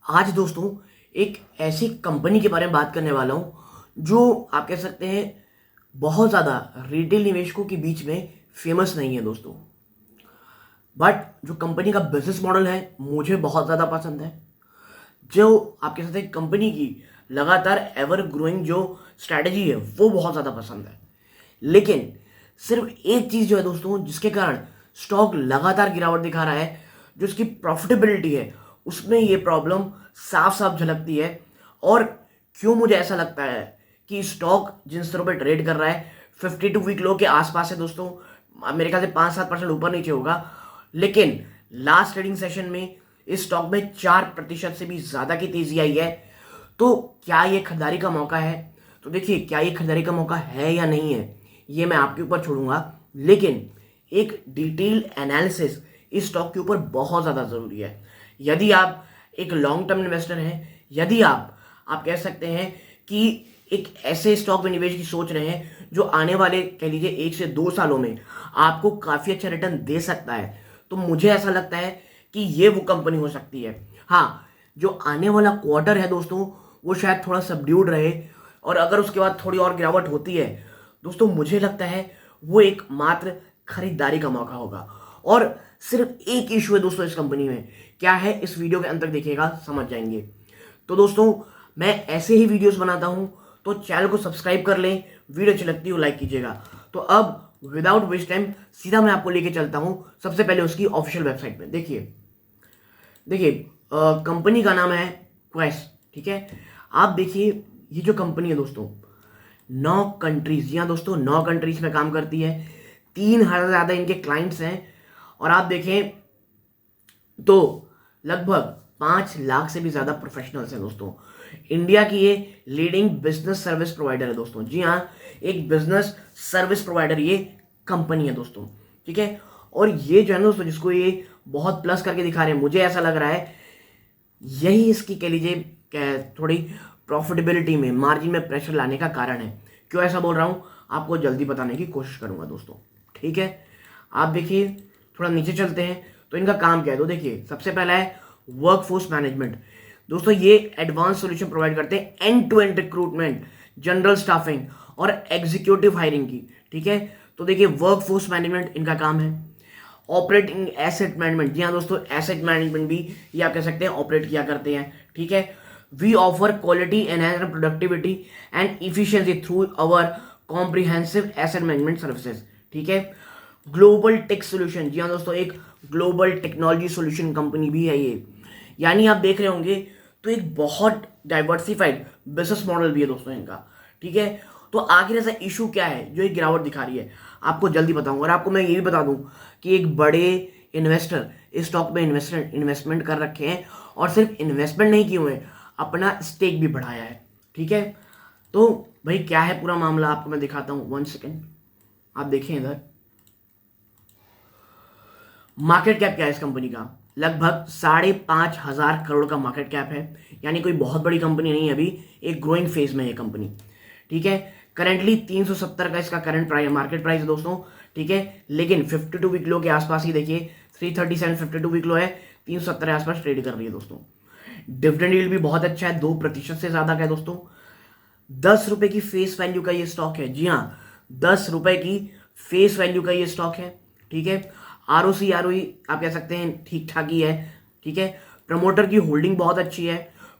आज दोस्तों एक ऐसी कंपनी के बारे में बात करने वाला हूं जो आप कह सकते हैं बहुत ज़्यादा रिटेल निवेशकों के बीच में फेमस नहीं है दोस्तों। बट जो कंपनी का बिजनेस मॉडल है मुझे बहुत ज़्यादा पसंद है। जो आप कह सकते हैं कंपनी की लगातार एवर ग्रोइंग जो स्ट्रैटेजी है वो बहुत ज़्यादा पसंद है। लेकिन सिर्फ एक चीज़ जो है दोस्तों जिसके कारण स्टॉक लगातार गिरावट दिखा रहा है, जो इसकी प्रॉफिटेबिलिटी है उसमें ये प्रॉब्लम साफ साफ झलकती है। और क्यों मुझे ऐसा लगता है कि स्टॉक जिन स्तरों पर ट्रेड कर रहा है 52 वीक लो के आसपास है दोस्तों, मेरे ख्याल से 5-7% ऊपर नीचे होगा। लेकिन लास्ट ट्रेडिंग सेशन में इस स्टॉक में 4% से भी ज़्यादा की तेजी आई है। तो क्या ये खरीदारी का मौका है? तो देखिए, क्या ये खरीदारी का मौका है या नहीं है ये मैं आपके ऊपर छोड़ूंगा, लेकिन एक डिटेल एनालिसिस इस स्टॉक के ऊपर बहुत ज़्यादा ज़रूरी है। यदि आप एक लॉन्ग टर्म इन्वेस्टर हैं, यदि आप कह सकते हैं कि एक ऐसे स्टॉक में निवेश की सोच रहे हैं जो आने वाले कह लीजिए 1 से 2 सालों में आपको काफ़ी अच्छा रिटर्न दे सकता है, तो मुझे ऐसा लगता है कि ये वो कंपनी हो सकती है। हाँ, जो आने वाला क्वार्टर है दोस्तों वो शायद थोड़ा सबड्यूड रहे, और अगर उसके बाद थोड़ी और गिरावट होती है दोस्तों, मुझे लगता है वो एक मात्र खरीदारी का मौका होगा। और सिर्फ एक इशू है दोस्तों इस कंपनी में, क्या है इस वीडियो के अंत तक देखिएगा समझ जाएंगे। तो दोस्तों मैं ऐसे ही वीडियोस बनाता हूं, तो चैनल को सब्सक्राइब कर लें, वीडियो अच्छी लगती हो लाइक कीजिएगा। तो अब विदाउट वेस्ट टाइम सीधा मैं आपको लेके चलता हूं सबसे पहले उसकी ऑफिशियल वेबसाइट पे। देखिए देखिए कंपनी का नाम है क्वेस्ट, ठीक है। आप देखिए ये जो कंपनी है दोस्तों 9 कंट्रीज, जी हाँ दोस्तों 9 कंट्रीज में काम करती है। 3,000 से ज़्यादा इनके क्लाइंट्स हैं, और आप देखें तो लगभग 5 लाख से भी ज़्यादा प्रोफेशनल्स हैं दोस्तों। इंडिया की ये लीडिंग बिजनेस सर्विस प्रोवाइडर है दोस्तों। जी हाँ, एक बिजनेस सर्विस प्रोवाइडर ये कंपनी है दोस्तों, ठीक है। और ये जो है ना दोस्तों जिसको ये बहुत प्लस करके दिखा रहे हैं, मुझे ऐसा लग रहा है यही इसकी कह लीजिए थोड़ी प्रॉफिटेबिलिटी में, मार्जिन में प्रेशर लाने का कारण है। क्यों ऐसा बोल रहा हूँ आपको जल्दी बताने की कोशिश करूंगा दोस्तों, ठीक है। आप देखिए थोड़ा नीचे चलते हैं तो इनका काम क्या है। तो देखिए सबसे पहला है वर्कफोर्स मैनेजमेंट। दोस्तों ये एडवांस सॉल्यूशन प्रोवाइड करते हैं end to end recruitment, general staffing और एग्जीक्यूटिव हायरिंग की, ठीक है। तो देखिए वर्कफोर्स मैनेजमेंट इनका काम है। ऑपरेटिंग एसेट मैनेजमेंट, जी हाँ दोस्तों एसेट मैनेजमेंट भी ये आप कह सकते हैं ऑपरेट किया करते हैं, ठीक है। We offer quality enhance productivity and efficiency through our comprehensive asset management services, ठीक है। ग्लोबल टेक सोल्यूशन, जी हाँ दोस्तों एक ग्लोबल टेक्नोलॉजी सोल्यूशन कंपनी भी है ये। यानी आप देख रहे होंगे तो एक बहुत डाइवर्सिफाइड बिजनेस मॉडल भी है दोस्तों इनका, ठीक है। तो आखिर ऐसा इशू क्या है जो ये गिरावट दिखा रही है आपको जल्दी बताऊंगा। और आपको मैं ये भी बता दूं कि एक बड़े इन्वेस्टर इस स्टॉक में इन्वेस्टमेंट कर रखे हैं, और सिर्फ इन्वेस्टमेंट नहीं किए हुए हैं, अपना स्टेक भी बढ़ाया है, ठीक है। तो भाई क्या है पूरा मामला आपको मैं दिखाता हूं, 1 सेकेंड। आप देखें इधर मार्केट कैप क्या है इस कंपनी का, लगभग 5,500 करोड़ का मार्केट कैप है। यानी कोई बहुत बड़ी कंपनी नहीं है, अभी एक ग्रोइंग फेज में है कंपनी, ठीक है। करेंटली 370 का इसका करंट प्राइस मार्केट प्राइस है दोस्तों, ठीक है। लेकिन 52 वीक लो के आसपास ही देखिए 337 52 वीक लो है, 370 के आसपास ट्रेड कर रही है दोस्तों। डिविडेंड यील्ड भी बहुत अच्छा है, 2% से ज्यादा का है दोस्तों। 10 रुपए की फेस वैल्यू का ये स्टॉक है, जी हाँ 10 रुपए की फेस वैल्यू का ये स्टॉक है, ठीक है। आरओसी आरओई आप कह सकते हैं ठीक ठाक ही है, ठीक है। प्रमोटर की होल्डिंग बहुत अच्छी है,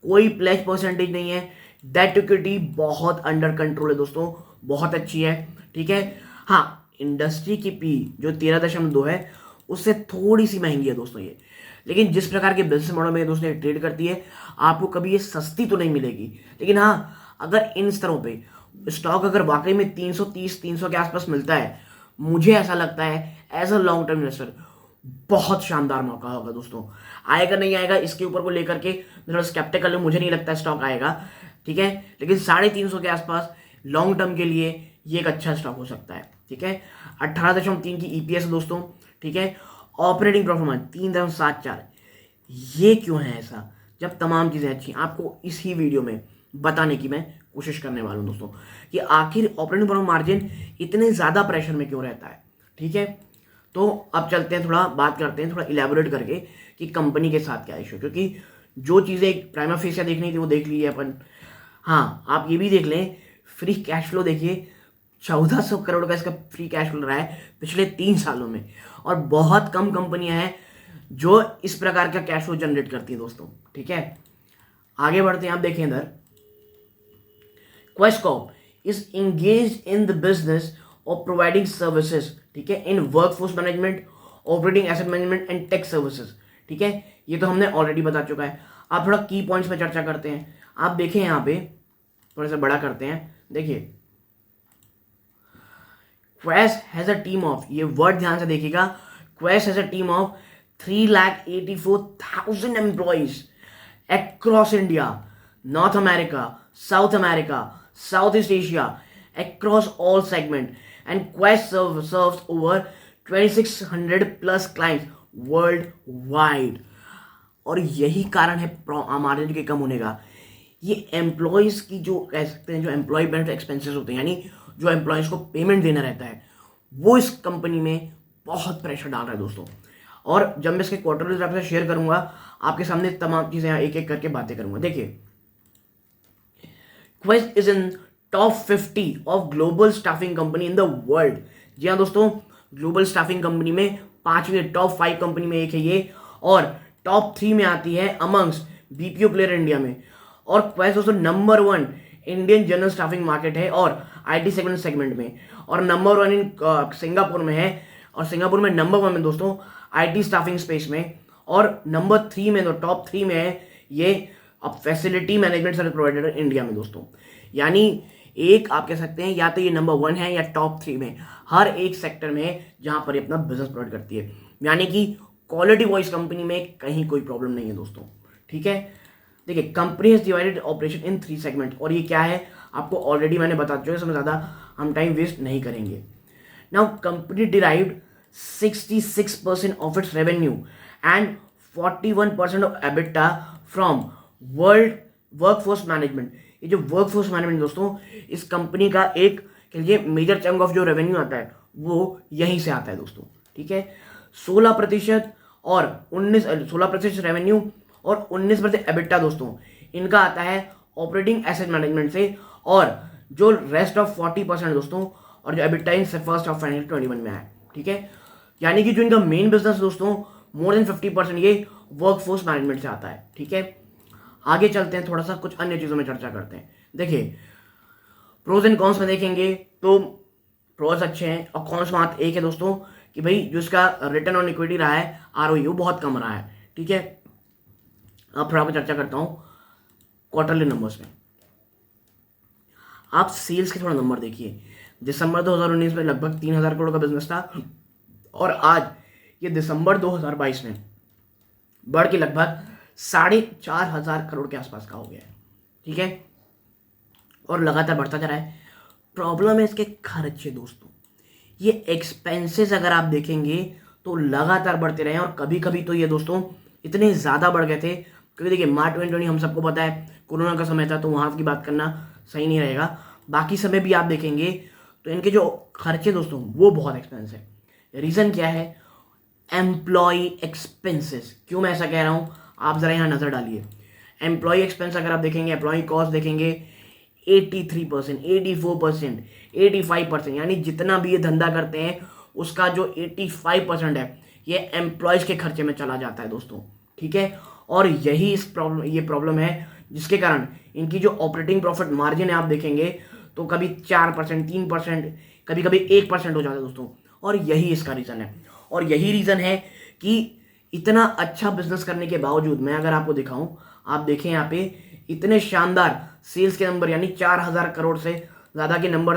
कोई प्लेज परसेंटेज नहीं है, डेट इक्विटी बहुत अंडर कंट्रोल है दोस्तों, बहुत अच्छी है, ठीक है। हाँ, इंडस्ट्री की पी जो 13.2 है उससे थोड़ी सी महंगी है दोस्तों ये, लेकिन जिस प्रकार के बिजनेस मॉडल में दोस्तों ट्रेड करती है आपको कभी ये सस्ती तो नहीं मिलेगी। लेकिन हाँ, अगर इन स्तरों पे स्टॉक अगर वाकई में 330-300 के आसपास मिलता है, मुझे ऐसा लगता है as a long term investor बहुत शानदार मौका होगा दोस्तों। आएगा नहीं आएगा इसके ऊपर को लेकर के थोड़ा स्केप्टिकल है, मुझे नहीं लगता स्टॉक आएगा, ठीक है। लेकिन 350 के आसपास लॉन्ग टर्म के लिए ये एक अच्छा स्टॉक हो सकता है, ठीक है। 18.3 की ईपीएस दोस्तों, ठीक है। Operating performance 3.74। ये क्यों है ऐसा जब तमाम चीज़ें अच्छी, आपको इसी वीडियो में बताने की मैं कोशिश करने वाला हूं दोस्तों कि आखिर ऑपरेटिंग प्रॉफिट मार्जिन इतने ज़्यादा प्रेशर में क्यों रहता है, ठीक है। तो अब चलते हैं थोड़ा बात करते हैं थोड़ा इलेबोरेट करके कि कंपनी के साथ क्या इशू, क्योंकि जो चीज़ें एक प्राइमा फेसिया देखनी थी वो देख ली है अपन। हाँ, आप ये भी देख लें, फ्री कैश फ्लो देखिए, 1400 करोड़ का इसका फ्री कैश फ्लो रहा है पिछले 3 सालों में। और बहुत कम कंपनियां हैं जो इस प्रकार का कैश फ्लो जनरेट करती हैं दोस्तों। ठीक है, आगे बढ़ते हैं। आप देखें इधर, Quess Corp is engage in the business of providing services, ठीक है, in workforce management, operating asset management and tech services. ठीक है, ये तो हमने ऑलरेडी बता चुका है। आप थोड़ा की पॉइंट्स पे चर्चा करते हैं। आप देखें यहाँ पे, थोड़ा सा बड़ा करते हैं, देखिए, Quess has a team of, ये वर्ड ध्यान से देखिएगा, Quess has a team of 3,84,000 employees across India, North America, South America, Southeast Asia, across all segment, and Quest serves over 2,600 plus clients worldwide. और यही कारण है मार्जिन के कम होने का। ये एम्प्लॉयज की जो कह सकते हैं, जो एम्प्लॉय बेनिफिट एक्सपेंसेस होते हैं, यानी जो एम्प्लॉयज को पेमेंट देना रहता है, वो इस कंपनी में बहुत प्रेशर डाल रहा है दोस्तों। और जब मैं इसके क्वार्टर रिजल्ट आपसे शेयर करूंगा, आपके सामने तमाम चीजें एक एक करके बातें करूंगा। देखिए, Quess is in top 50 of global staffing company in the world. जी हाँ दोस्तों, ग्लोबल स्टाफिंग कंपनी में 5वीं टॉप 5 कंपनी में एक है ये, और टॉप 3 में आती है अमंग्स बीपीओ प्लेयर इंडिया में। और क्वेस्ट दोस्तों number 1 Indian general staffing market है और आईटी सेगमेंट में, और नंबर 1 इन सिंगापुर में है, और सिंगापुर में नंबर 1 में दोस्तों आईटी स्टाफिंग स्पेस में, और नंबर 3 में, तो टॉप 3 में है ये अब facility management service provider India में दोस्तों। यानी एक आप कह सकते हैं या तो ये नंबर 1 है या टॉप 3 में हर एक सेक्टर में जहां पर ये अपना बिजनेस प्रोवाइड करती है। यानी कि क्वालिटी वाइज कंपनी में कहीं कोई प्रॉब्लम नहीं है दोस्तों। ठीक है, देखिए, company has divided operation in 3 segment, और ये क्या है आपको ऑलरेडी मैंने बता चुका है, इसमें ज़्यादा हम टाइम वेस्ट नहीं करेंगे। Now company derived 66% of its revenue and 41% of EBITDA from world workforce management. ये जो वर्कफोर्स मैनेजमेंट दोस्तों, इस कंपनी का एक कह लीजिए मेजर चंक ऑफ जो रेवेन्यू आता है वो यहीं से आता है दोस्तों। ठीक है, 16% और 16% रेवेन्यू और 19% एबिटा दोस्तों, इनका आता है ऑपरेटिंग एसेट मैनेजमेंट से, और जो रेस्ट ऑफ 40% दोस्तों, और जो EBITDA in first of financial 21 में है। ठीक है, यानी कि जो इनका मेन बिजनेस दोस्तों मोर देन 50% ये वर्कफोर्स मैनेजमेंट से आता है। ठीक है, आगे चलते हैं, थोड़ा सा कुछ अन्य चीज़ों में चर्चा करते हैं। देखिए, प्रोज एंड कॉन्स में देखेंगे तो प्रोज अच्छे हैं, और कॉन्स मात्र एक है दोस्तों कि भाई जो इसका रिटर्न ऑन इक्विटी रहा है, आरओई, वो बहुत कम रहा है। ठीक है, अब थोड़ा मैं चर्चा करता हूँ क्वार्टरली नंबर्स में। आप सेल्स के थोड़ा नंबर देखिए, दिसंबर 2019 में लगभग 3,000 करोड़ का बिजनेस था, और आज ये दिसंबर 2022 में बढ़ के लगभग 4,500 करोड़ के आसपास का हो गया है। ठीक है, और लगातार बढ़ता जा रहा है। प्रॉब्लम है इसके खर्चे दोस्तों, ये एक्सपेंसेस अगर आप देखेंगे तो लगातार बढ़ते रहे हैं, और कभी कभी तो ये दोस्तों इतने ज़्यादा बढ़ गए थे, क्योंकि देखिए मार्च 2020 हम सबको पता है कोरोना का समय था, तो वहाँ की बात करना सही नहीं रहेगा। बाकी समय भी आप देखेंगे तो इनके जो खर्चे दोस्तों वो बहुत एक्सपेंसिव है। रीज़न क्या है? Employ expenses. क्यों मैं ऐसा कह रहा हूँ, आप ज़रा यहाँ नज़र डालिए। एम्प्लॉय एक्सपेंस अगर आप देखेंगे, एम्प्लॉय कॉस्ट देखेंगे, 83%, 84%, 85%, यानी जितना भी ये धंधा करते हैं उसका जो 85% है ये एम्प्लॉयज़ के खर्चे में चला जाता है दोस्तों। ठीक है, और यही ये प्रॉब्लम है जिसके कारण इनकी जो ऑपरेटिंग प्रॉफिट मार्जिन है आप देखेंगे तो कभी 4%, 3%, कभी कभी 1% हो जाता है दोस्तों, और यही इसका रीज़न है। और यही रीज़न है कि इतना अच्छा बिजनेस करने के बावजूद, मैं अगर आपको दिखाऊं, आप देखें यहाँ पे इतने शानदार सेल्स के नंबर, यानी 4,000 करोड़ से ज़्यादा के नंबर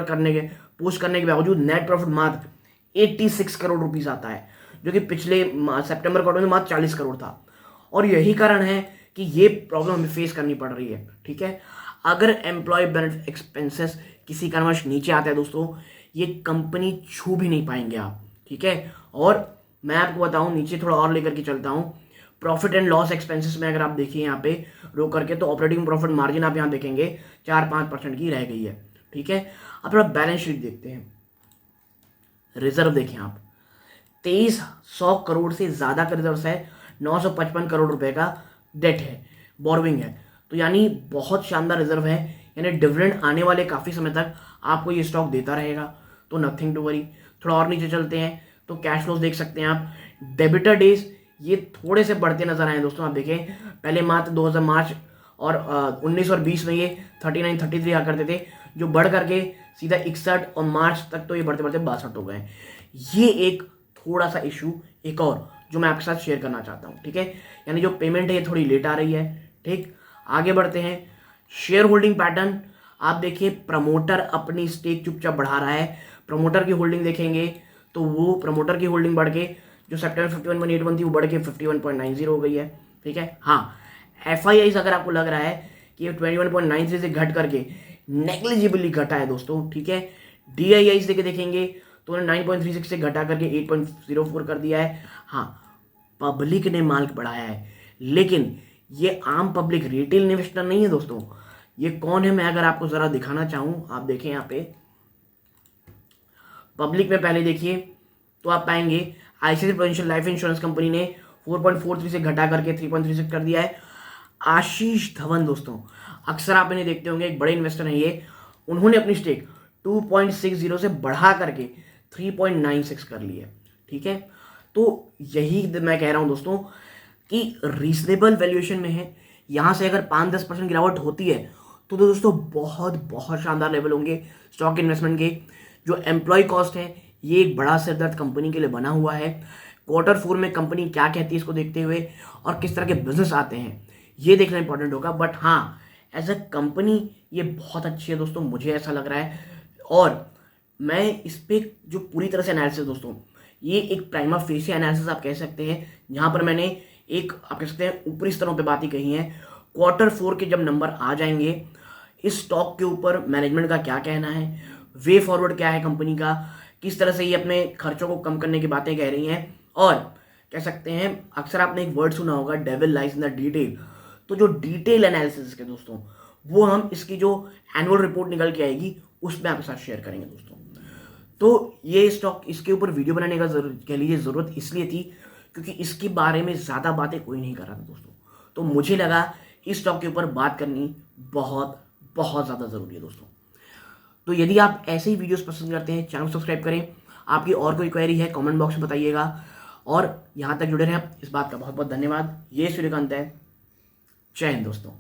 पोस्ट करने के बावजूद नेट प्रॉफिट मात्र 86 करोड़ रुपीस आता है, जो कि पिछले सितंबर क्वार्टर में मात्र 40 करोड़ था। और यही कारण है कि ये प्रॉब्लम हमें फेस करनी पड़ रही है। ठीक है, अगर एम्प्लॉय बेनिफिट एक्सपेंसेस किसी कारणवश नीचे आता है दोस्तों, ये कंपनी छू भी नहीं पाएंगे आप। ठीक है, और मैं आपको बताऊं, नीचे थोड़ा और लेकर के चलता हूं, प्रॉफिट एंड लॉस एक्सपेंसेस में अगर आप देखिए यहाँ पे रो करके, तो ऑपरेटिंग प्रॉफिट मार्जिन आप यहाँ देखेंगे 4-5% की रह गई है। ठीक है, अब थोड़ा बैलेंस शीट देखते हैं। रिजर्व देखें आप, 2300 करोड़ से ज़्यादा का रिजर्व है, 955 करोड़ रुपए का डेट है, बोरोइंग है, तो यानी बहुत शानदार रिजर्व है, यानी डिविडेंड आने वाले काफ़ी समय तक आपको ये स्टॉक देता रहेगा, तो नथिंग टू वरी। थोड़ा और नीचे चलते हैं तो कैश फ्लोज देख सकते हैं आप। डेबिटर डेज ये थोड़े से बढ़ते नजर आए दोस्तों। आप देखें पहले मात्र 2000 मार्च और 19 और 20 में ये 39 33 आ करते थे, जो बढ़ करके सीधा 61 और मार्च तक तो ये बढ़ते बढ़ते 62 हो गए। ये एक थोड़ा सा इशू एक और जो मैं आपके साथ शेयर करना चाहता हूँ, ठीक है। यानी जो पेमेंट है ये थोड़ी लेट आ रही है, ठीक। आगे बढ़ते हैं। शेयर होल्डिंग पैटर्न आप देखिए, प्रमोटर अपनी स्टेक चुपचाप बढ़ा रहा है। प्रमोटर की होल्डिंग देखेंगे तो वो प्रमोटर की होल्डिंग बढ़ के जो सितंबर 51.81 थी वो बढ़ के 51.90 हो गई है, ठीक है। हाँ, FIIs अगर आपको लग रहा है कि 21.93 से घट करके नेग्लिजिबली घटा है दोस्तों, ठीक है। DIIs देखेंगे तो उन्होंने 9.36 से घटा करके 8.04 कर दिया है। हाँ, पब्लिक ने माल बढ़ाया है, लेकिन ये आम पब्लिक रिटेल इन्वेस्टर नहीं है दोस्तों। ये कौन है, मैं अगर आपको जरा दिखाना चाहूं, आप देखें यहाँ पे पब्लिक में पहले देखिए तो आप पाएंगे ICICI prudential life insurance company ने 4.43 से घटा करके 3.36 कर दिया है। आशीष धवन दोस्तों, अक्सर आप इन्हें देखते होंगे, एक बड़े इन्वेस्टर हैं ये, उन्होंने अपनी स्टेक 2.60 से बढ़ा करके 3.96 कर ली है, ठीक है। तो यही मैं कह रहा हूं दोस्तों कि रीजनेबल वैल्यूएशन में है। यहां से अगर 5-10% गिरावट होती है तो दोस्तों बहुत बहुत शानदार लेवल होंगे स्टॉक इन्वेस्टमेंट के। जो एम्प्लॉय कॉस्ट है ये एक बड़ा सिरदर्द कंपनी के लिए बना हुआ है। Q4 में कंपनी क्या कहती है इसको देखते हुए और किस तरह के बिजनेस आते हैं ये देखना इंपॉर्टेंट होगा। बट हाँ, एज अ कंपनी ये बहुत अच्छी है दोस्तों, मुझे ऐसा लग रहा है। और मैं इस पर जो पूरी तरह से एनालिसिस दोस्तों, ये एक प्राइमा फेसी एनालिसिस आप कह सकते हैं, जहां पर मैंने एक आप कह सकते हैं ऊपरी स्तरों पे बातें कही हैं। Q4 के जब नंबर आ जाएंगे, इस स्टॉक के ऊपर मैनेजमेंट का क्या कहना है, वे फॉरवर्ड क्या है कंपनी का, किस तरह से ये अपने खर्चों को कम करने की बातें कह रही हैं। और कह सकते हैं, अक्सर आपने एक वर्ड सुना होगा, devil lies in the detail. तो जो डिटेल एनालिसिस के दोस्तों, वो हम इसकी जो एनुअल रिपोर्ट निकल के आएगी उसमें आपके साथ शेयर करेंगे दोस्तों। तो ये स्टॉक, इसके ऊपर वीडियो बनाने का कह लीजिए ज़रूरत इसलिए थी क्योंकि इसके बारे में ज़्यादा बातें कोई नहीं कर रहा था दोस्तों। तो मुझे लगा इस स्टॉक के ऊपर बात करनी बहुत बहुत ज़्यादा ज़रूरी है दोस्तों। तो यदि आप ऐसे ही वीडियोस पसंद करते हैं, चैनल सब्सक्राइब करें। आपकी और कोई क्वेरी है कमेंट बॉक्स में बताइएगा। और यहाँ तक जुड़े रहें, इस बात का बहुत बहुत धन्यवाद। ये सूर्यकांत है। जय हिंद दोस्तों।